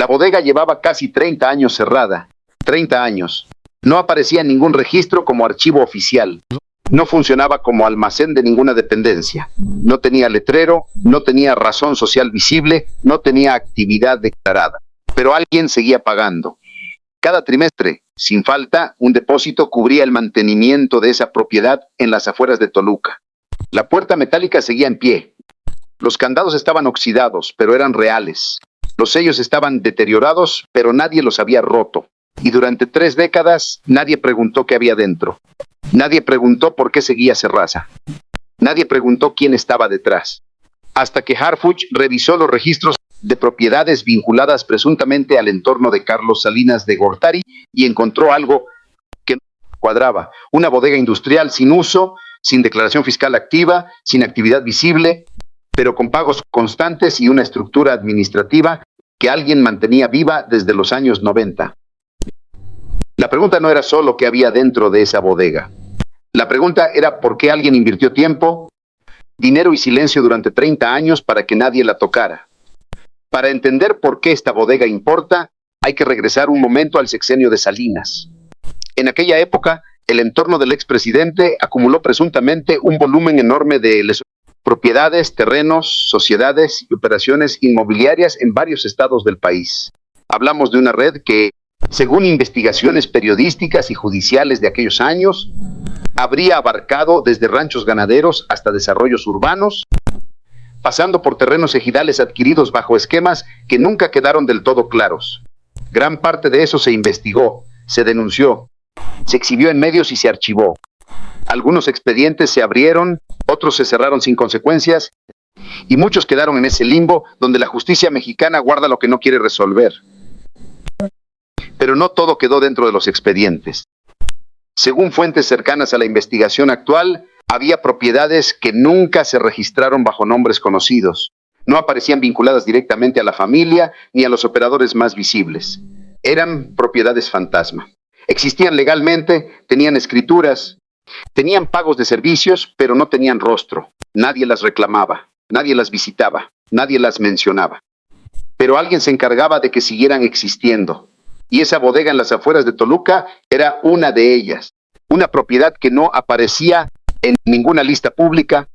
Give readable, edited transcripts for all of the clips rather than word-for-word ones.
La bodega llevaba casi 30 años cerrada. 30 años. No aparecía en ningún registro como archivo oficial. No funcionaba como almacén de ninguna dependencia. No tenía letrero, no tenía razón social visible, no tenía actividad declarada. Pero alguien seguía pagando. Cada trimestre, sin falta, un depósito cubría el mantenimiento de esa propiedad en las afueras de Toluca. La puerta metálica seguía en pie. Los candados estaban oxidados, pero eran reales. Los sellos estaban deteriorados, pero nadie los había roto. Y durante 3 décadas, nadie preguntó qué había dentro. Nadie preguntó por qué seguía cerrada. Nadie preguntó quién estaba detrás. Hasta que Harfuch revisó los registros de propiedades vinculadas presuntamente al entorno de Carlos Salinas de Gortari y encontró algo que no cuadraba. Una bodega industrial sin uso, sin declaración fiscal activa, sin actividad visible, pero con pagos constantes y una estructura administrativa que alguien mantenía viva desde los años 90. La pregunta no era solo qué había dentro de esa bodega. La pregunta era por qué alguien invirtió tiempo, dinero y silencio durante 30 años para que nadie la tocara. Para entender por qué esta bodega importa, hay que regresar un momento al sexenio de Salinas. En aquella época, el entorno del expresidente acumuló presuntamente un volumen enorme de propiedades, terrenos, sociedades y operaciones inmobiliarias en varios estados del país. Hablamos de una red que, según investigaciones periodísticas y judiciales de aquellos años, habría abarcado desde ranchos ganaderos hasta desarrollos urbanos, pasando por terrenos ejidales adquiridos bajo esquemas que nunca quedaron del todo claros. Gran parte de eso se investigó, se denunció, se exhibió en medios y se archivó. Algunos expedientes se abrieron, otros se cerraron sin consecuencias, y muchos quedaron en ese limbo donde la justicia mexicana guarda lo que no quiere resolver. Pero no todo quedó dentro de los expedientes. Según fuentes cercanas a la investigación actual, había propiedades que nunca se registraron bajo nombres conocidos. No aparecían vinculadas directamente a la familia ni a los operadores más visibles. Eran propiedades fantasma. Existían legalmente, tenían escrituras, tenían pagos de servicios, pero no tenían rostro. Nadie las reclamaba, nadie las visitaba, nadie las mencionaba. Pero alguien se encargaba de que siguieran existiendo. Y esa bodega en las afueras de Toluca era una de ellas. Una propiedad que no aparecía en ninguna lista pública,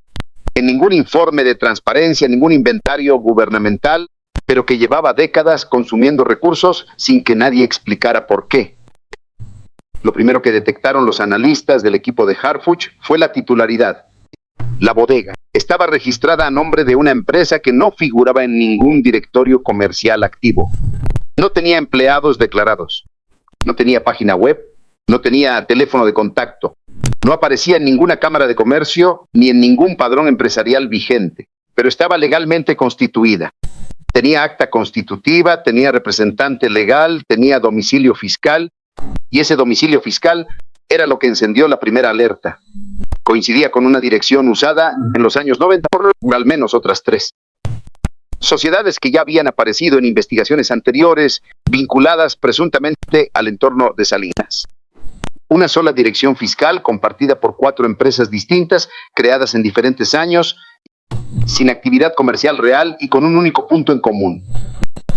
en ningún informe de transparencia, en ningún inventario gubernamental, pero que llevaba décadas consumiendo recursos sin que nadie explicara por qué. Lo primero que detectaron los analistas del equipo de Harfuch fue la titularidad. La bodega estaba registrada a nombre de una empresa que no figuraba en ningún directorio comercial activo. No tenía empleados declarados, no tenía página web, no tenía teléfono de contacto, no aparecía en ninguna cámara de comercio ni en ningún padrón empresarial vigente, pero estaba legalmente constituida. Tenía acta constitutiva, tenía representante legal, tenía domicilio fiscal, y ese domicilio fiscal era lo que encendió la primera alerta. Coincidía con una dirección usada en los años 90 por al menos otras 3. Sociedades que ya habían aparecido en investigaciones anteriores, vinculadas presuntamente al entorno de Salinas. Una sola dirección fiscal compartida por 4 empresas distintas, creadas en diferentes años, sin actividad comercial real y con un único punto en común.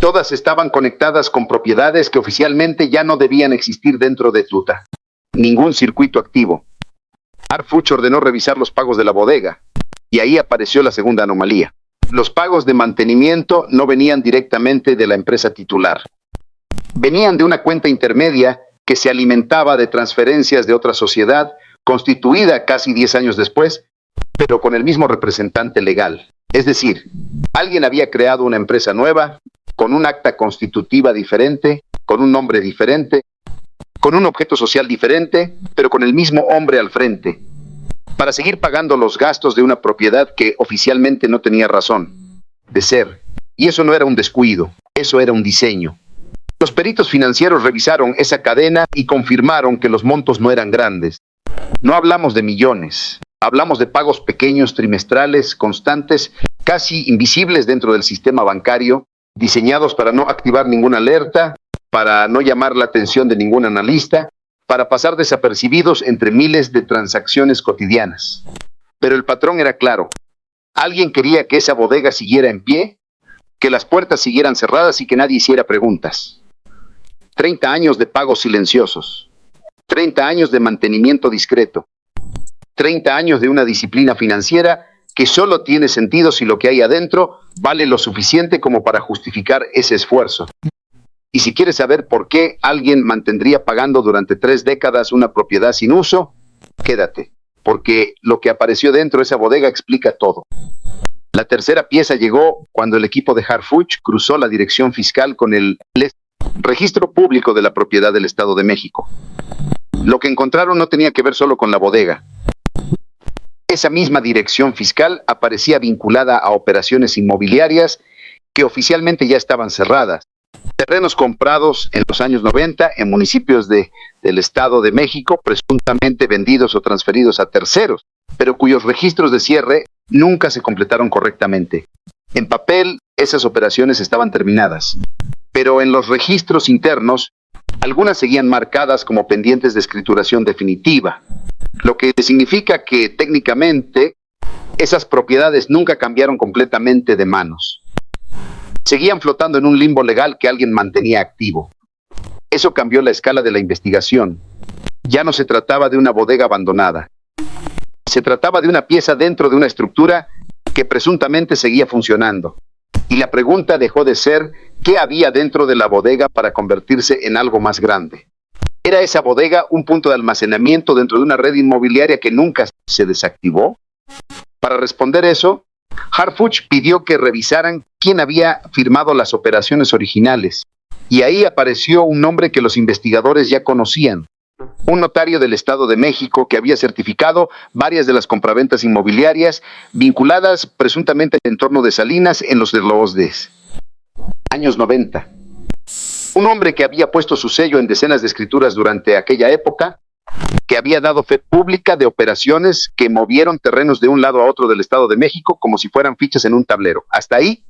Todas estaban conectadas con propiedades que oficialmente ya no debían existir dentro de Tluta. Ningún circuito activo. Harfuch ordenó revisar los pagos de la bodega, y ahí apareció la segunda anomalía. Los pagos de mantenimiento no venían directamente de la empresa titular. Venían de una cuenta intermedia que se alimentaba de transferencias de otra sociedad, constituida casi 10 años después, pero con el mismo representante legal. Es decir, alguien había creado una empresa nueva, con un acta constitutiva diferente, con un nombre diferente, con un objeto social diferente, pero con el mismo hombre al frente, para seguir pagando los gastos de una propiedad que oficialmente no tenía razón de ser. Y eso no era un descuido, eso era un diseño. Los peritos financieros revisaron esa cadena y confirmaron que los montos no eran grandes. No hablamos de millones, hablamos de pagos pequeños, trimestrales, constantes, casi invisibles dentro del sistema bancario, diseñados para no activar ninguna alerta, para no llamar la atención de ningún analista, para pasar desapercibidos entre miles de transacciones cotidianas. Pero el patrón era claro. Alguien quería que esa bodega siguiera en pie, que las puertas siguieran cerradas y que nadie hiciera preguntas. 30 años de pagos silenciosos, 30 años de mantenimiento discreto, 30 años de una disciplina financiera que solo tiene sentido si lo que hay adentro vale lo suficiente como para justificar ese esfuerzo. Y si quieres saber por qué alguien mantendría pagando durante 3 décadas una propiedad sin uso, quédate, porque lo que apareció dentro de esa bodega explica todo. La tercera pieza llegó cuando el equipo de Harfuch cruzó la dirección fiscal con el registro público de la propiedad del Estado de México. Lo que encontraron no tenía que ver solo con la bodega. Esa misma dirección fiscal aparecía vinculada a operaciones inmobiliarias que oficialmente ya estaban cerradas. Terrenos comprados en los años 90 en municipios del Estado de México, presuntamente vendidos o transferidos a terceros, pero cuyos registros de cierre nunca se completaron correctamente. En papel, esas operaciones estaban terminadas, pero en los registros internos, algunas seguían marcadas como pendientes de escrituración definitiva, lo que significa que técnicamente esas propiedades nunca cambiaron completamente de manos. Seguían flotando en un limbo legal que alguien mantenía activo. Eso cambió la escala de la investigación. Ya no se trataba de una bodega abandonada. Se trataba de una pieza dentro de una estructura que presuntamente seguía funcionando. Y la pregunta dejó de ser ¿qué había dentro de la bodega para convertirse en algo más grande? ¿Era esa bodega un punto de almacenamiento dentro de una red inmobiliaria que nunca se desactivó? Para responder eso, Harfuch pidió que revisaran quién había firmado las operaciones originales. Y ahí apareció un nombre que los investigadores ya conocían. Un notario del Estado de México que había certificado varias de las compraventas inmobiliarias vinculadas presuntamente al entorno de Salinas en los años 90. Un hombre que había puesto su sello en decenas de escrituras durante aquella época, que había dado fe pública de operaciones que movieron terrenos de un lado a otro del Estado de México como si fueran fichas en un tablero. Hasta ahí,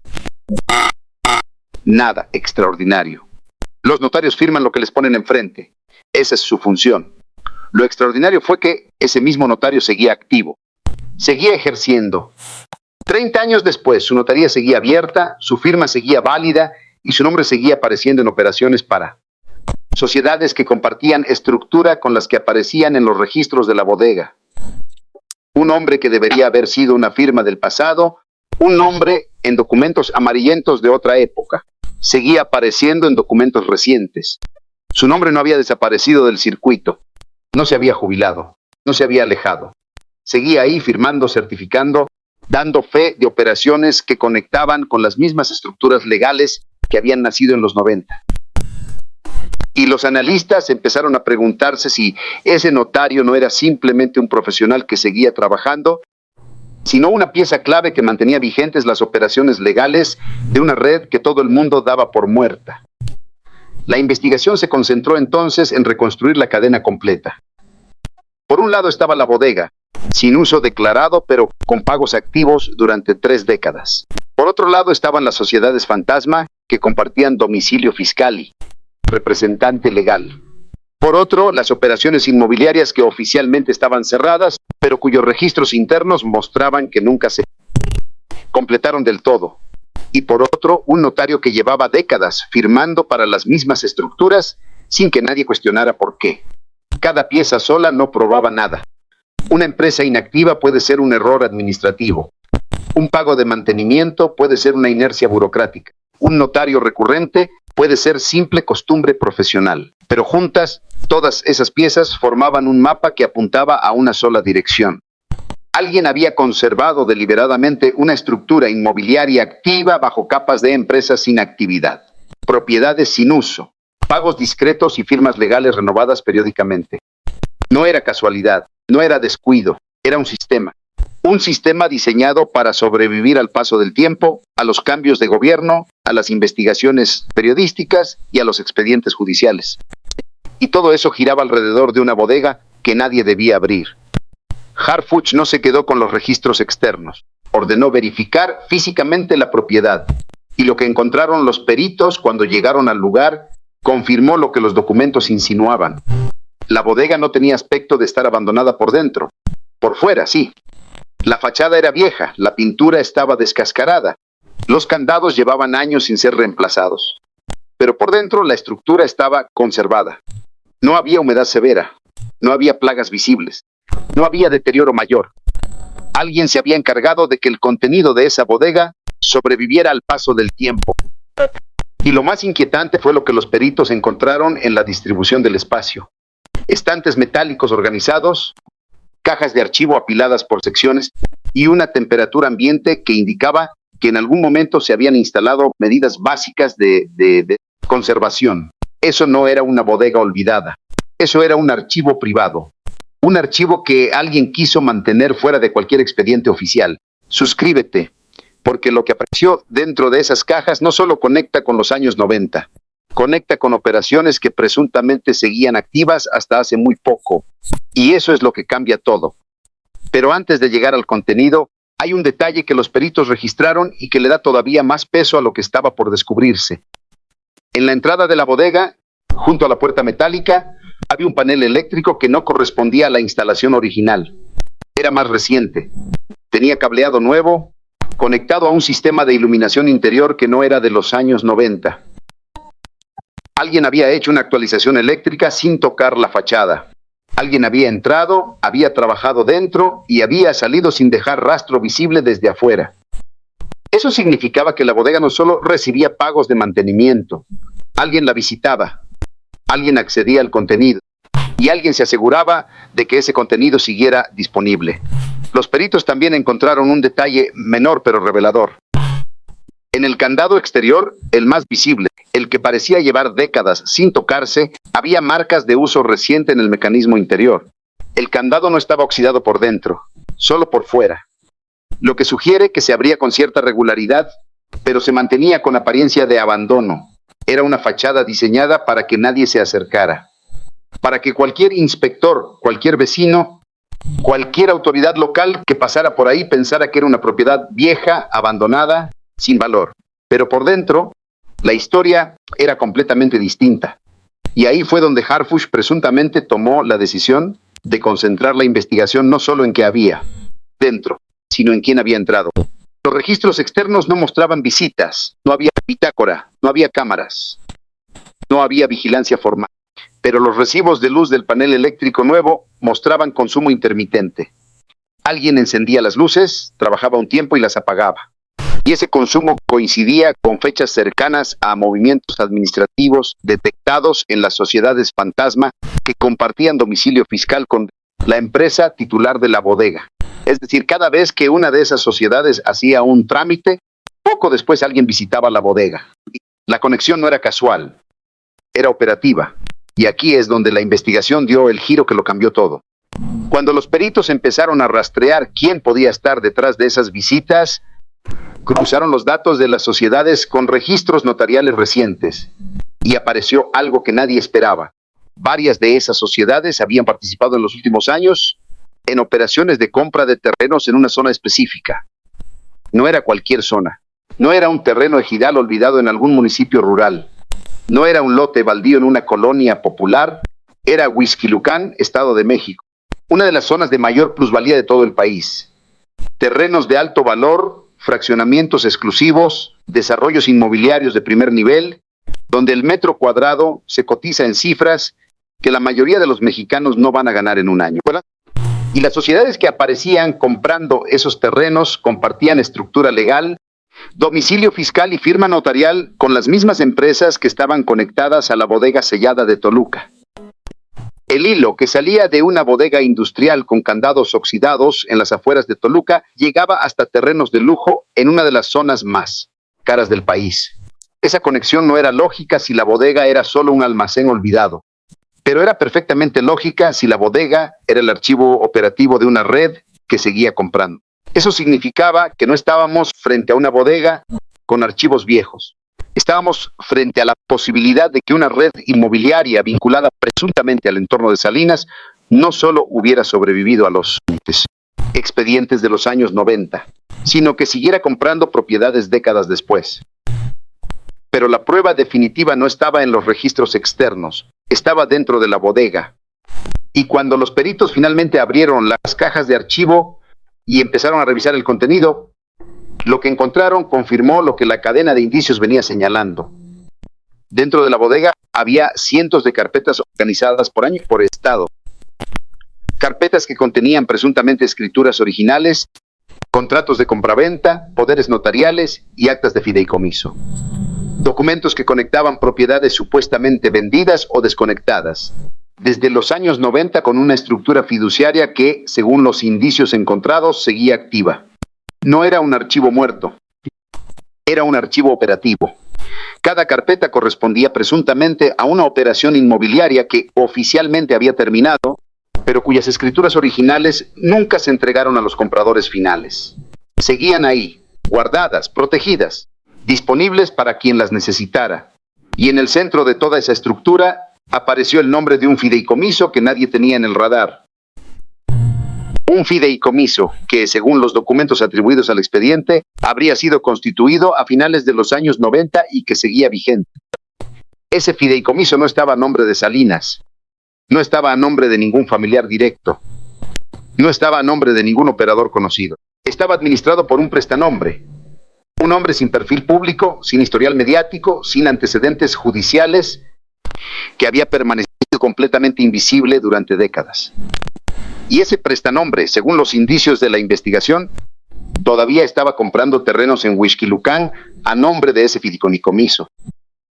nada extraordinario. Los notarios firman lo que les ponen enfrente. Esa es su función. Lo extraordinario fue que ese mismo notario seguía activo, seguía ejerciendo. 30 años después, su notaría seguía abierta, su firma seguía válida y su nombre seguía apareciendo en operaciones para sociedades que compartían estructura con las que aparecían en los registros de la bodega. Un nombre que debería haber sido una firma del pasado, un nombre en documentos amarillentos de otra época, seguía apareciendo en documentos recientes. Su nombre no había desaparecido del circuito, no se había jubilado, no se había alejado. Seguía ahí firmando, certificando, dando fe de operaciones que conectaban con las mismas estructuras legales que habían nacido en los 90. Y los analistas empezaron a preguntarse si ese notario no era simplemente un profesional que seguía trabajando, sino una pieza clave que mantenía vigentes las operaciones legales de una red que todo el mundo daba por muerta. La investigación se concentró entonces en reconstruir la cadena completa. Por un lado estaba la bodega, sin uso declarado pero con pagos activos durante 3 décadas. Por otro lado estaban las sociedades fantasma que compartían domicilio fiscal y representante legal. Por otro, las operaciones inmobiliarias que oficialmente estaban cerradas, pero cuyos registros internos mostraban que nunca se completaron del todo. Y por otro, un notario que llevaba décadas firmando para las mismas estructuras sin que nadie cuestionara por qué. Cada pieza sola no probaba nada. Una empresa inactiva puede ser un error administrativo. Un pago de mantenimiento puede ser una inercia burocrática. Un notario recurrente puede ser simple costumbre profesional. Pero juntas, todas esas piezas formaban un mapa que apuntaba a una sola dirección. Alguien había conservado deliberadamente una estructura inmobiliaria activa bajo capas de empresas sin actividad, propiedades sin uso, pagos discretos y firmas legales renovadas periódicamente. No era casualidad, no era descuido, era un sistema. Un sistema diseñado para sobrevivir al paso del tiempo, a los cambios de gobierno, a las investigaciones periodísticas y a los expedientes judiciales. Y todo eso giraba alrededor de una bodega que nadie debía abrir. Harfuch no se quedó con los registros externos. Ordenó verificar físicamente la propiedad. Y lo que encontraron los peritos cuando llegaron al lugar confirmó lo que los documentos insinuaban. La bodega no tenía aspecto de estar abandonada por dentro. Por fuera, sí. La fachada era vieja, la pintura estaba descascarada, Los candados llevaban años sin ser reemplazados, pero por dentro la estructura estaba conservada. No había humedad severa, no había plagas visibles, no había deterioro mayor. Alguien se había encargado de que el contenido de esa bodega sobreviviera al paso del tiempo. Y lo más inquietante fue lo que los peritos encontraron en la distribución del espacio. Estantes metálicos organizados, cajas de archivo apiladas por secciones y una temperatura ambiente que indicaba que en algún momento se habían instalado medidas básicas de conservación. Eso no era una bodega olvidada, eso era un archivo privado, un archivo que alguien quiso mantener fuera de cualquier expediente oficial. Suscríbete, porque lo que apareció dentro de esas cajas no solo conecta con los años 90, conecta con operaciones que presuntamente seguían activas hasta hace muy poco. Y eso es lo que cambia todo. Pero antes de llegar al contenido, hay un detalle que los peritos registraron y que le da todavía más peso a lo que estaba por descubrirse. En la entrada de la bodega, junto a la puerta metálica, había un panel eléctrico que no correspondía a la instalación original. Era más reciente. Tenía cableado nuevo, conectado a un sistema de iluminación interior que no era de los años 90. Alguien había hecho una actualización eléctrica sin tocar la fachada. Alguien había entrado, había trabajado dentro y había salido sin dejar rastro visible desde afuera. Eso significaba que la bodega no solo recibía pagos de mantenimiento, alguien la visitaba, alguien accedía al contenido y alguien se aseguraba de que ese contenido siguiera disponible. Los peritos también encontraron un detalle menor pero revelador. En el candado exterior, el más visible, el que parecía llevar décadas sin tocarse, había marcas de uso reciente en el mecanismo interior. El candado no estaba oxidado por dentro, solo por fuera, lo que sugiere que se abría con cierta regularidad, pero se mantenía con apariencia de abandono. Era una fachada diseñada para que nadie se acercara, para que cualquier inspector, cualquier vecino, cualquier autoridad local que pasara por ahí pensara que era una propiedad vieja, abandonada, sin valor. Pero por dentro, la historia era completamente distinta. Y ahí fue donde Harfuch presuntamente tomó la decisión de concentrar la investigación no solo en qué había dentro, sino en quién había entrado. Los registros externos no mostraban visitas, no había bitácora, no había cámaras, no había vigilancia formal. Pero los recibos de luz del panel eléctrico nuevo mostraban consumo intermitente. Alguien encendía las luces, trabajaba un tiempo y las apagaba. Y ese consumo coincidía con fechas cercanas a movimientos administrativos detectados en las sociedades fantasma que compartían domicilio fiscal con la empresa titular de la bodega. Es decir, cada vez que una de esas sociedades hacía un trámite, poco después alguien visitaba la bodega. La conexión no era casual, era operativa. Y aquí es donde la investigación dio el giro que lo cambió todo. Cuando los peritos empezaron a rastrear quién podía estar detrás de esas visitas, cruzaron los datos de las sociedades con registros notariales recientes y apareció algo que nadie esperaba. Varias de esas sociedades habían participado en los últimos años en operaciones de compra de terrenos en una zona específica. No era cualquier zona, no era un terreno ejidal olvidado en algún municipio rural, no era un lote baldío en una colonia popular, era Huixquilucan, Estado de México, una de las zonas de mayor plusvalía de todo el país. Terrenos de alto valor, fraccionamientos exclusivos, desarrollos inmobiliarios de primer nivel, donde el metro cuadrado se cotiza en cifras que la mayoría de los mexicanos no van a ganar en un año. Y las sociedades que aparecían comprando esos terrenos compartían estructura legal, domicilio fiscal y firma notarial con las mismas empresas que estaban conectadas a la bodega sellada de Toluca. El hilo que salía de una bodega industrial con candados oxidados en las afueras de Toluca llegaba hasta terrenos de lujo en una de las zonas más caras del país. Esa conexión no era lógica si la bodega era solo un almacén olvidado, pero era perfectamente lógica si la bodega era el archivo operativo de una red que seguía comprando. Eso significaba que no estábamos frente a una bodega con archivos viejos. Estábamos frente a la posibilidad de que una red inmobiliaria vinculada presuntamente al entorno de Salinas no solo hubiera sobrevivido a los expedientes de los años 90, sino que siguiera comprando propiedades décadas después. Pero la prueba definitiva no estaba en los registros externos, estaba dentro de la bodega. Y cuando los peritos finalmente abrieron las cajas de archivo y empezaron a revisar el contenido, Lo que encontraron confirmó lo que la cadena de indicios venía señalando. Dentro de la bodega había cientos de carpetas organizadas por año y por estado. Carpetas que contenían presuntamente escrituras originales, contratos de compraventa, poderes notariales y actas de fideicomiso. Documentos que conectaban propiedades supuestamente vendidas o desconectadas. Desde los años 90 con una estructura fiduciaria que, según los indicios encontrados, seguía activa. No era un archivo muerto, era un archivo operativo. Cada carpeta correspondía presuntamente a una operación inmobiliaria que oficialmente había terminado, pero cuyas escrituras originales nunca se entregaron a los compradores finales. Seguían ahí, guardadas, protegidas, disponibles para quien las necesitara. Y en el centro de toda esa estructura apareció el nombre de un fideicomiso que nadie tenía en el radar. Un fideicomiso que, según los documentos atribuidos al expediente, habría sido constituido a finales de los años 90 y que seguía vigente. Ese fideicomiso no estaba a nombre de Salinas, no estaba a nombre de ningún familiar directo, no estaba a nombre de ningún operador conocido. Estaba administrado por un prestanombre, un hombre sin perfil público, sin historial mediático, sin antecedentes judiciales, que había permanecido completamente invisible durante décadas. Y ese prestanombre, según los indicios de la investigación, todavía estaba comprando terrenos en Huixquilucán a nombre de ese fideicomiso.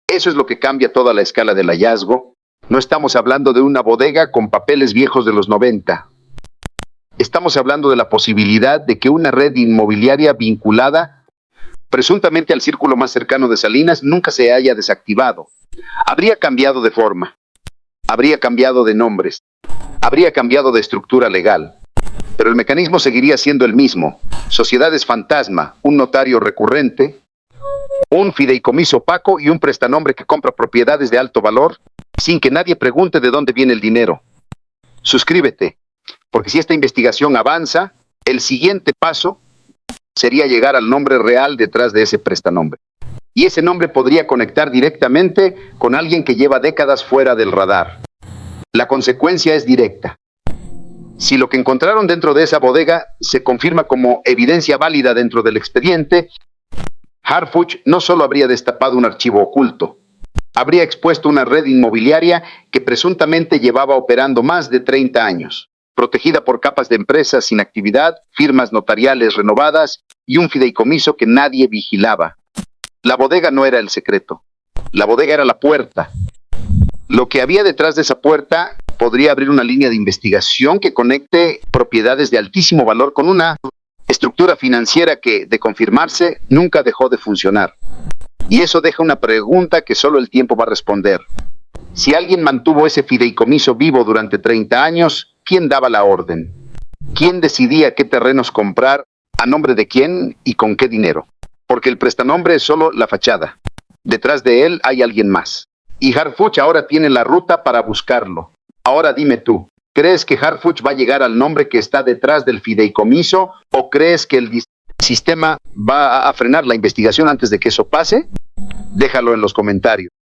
Eso es lo que cambia toda la escala del hallazgo. No estamos hablando de una bodega con papeles viejos de los 90. Estamos hablando de la posibilidad de que una red inmobiliaria vinculada presuntamente al círculo más cercano de Salinas nunca se haya desactivado. Habría cambiado de forma, habría cambiado de nombres, habría cambiado de estructura legal, pero el mecanismo seguiría siendo el mismo. Sociedades fantasma, un notario recurrente, un fideicomiso opaco y un prestanombre que compra propiedades de alto valor sin que nadie pregunte de dónde viene el dinero. Suscríbete, porque si esta investigación avanza, el siguiente paso sería llegar al nombre real detrás de ese prestanombre. Y ese nombre podría conectar directamente con alguien que lleva décadas fuera del radar. La consecuencia es directa. Si lo que encontraron dentro de esa bodega se confirma como evidencia válida dentro del expediente, Harfuch no solo habría destapado un archivo oculto, habría expuesto una red inmobiliaria que presuntamente llevaba operando más de 30 años, protegida por capas de empresas sin actividad, firmas notariales renovadas y un fideicomiso que nadie vigilaba. La bodega no era el secreto, la bodega era la puerta. Lo que había detrás de esa puerta podría abrir una línea de investigación que conecte propiedades de altísimo valor con una estructura financiera que, de confirmarse, nunca dejó de funcionar. Y eso deja una pregunta que solo el tiempo va a responder. Si alguien mantuvo ese fideicomiso vivo durante 30 años, ¿quién daba la orden? ¿Quién decidía qué terrenos comprar, a nombre de quién y con qué dinero? Porque el prestanombre es solo la fachada. Detrás de él hay alguien más. Y Harfuch ahora tiene la ruta para buscarlo. Ahora dime tú, ¿crees que Harfuch va a llegar al nombre que está detrás del fideicomiso o crees que el sistema va a frenar la investigación antes de que eso pase? Déjalo en los comentarios.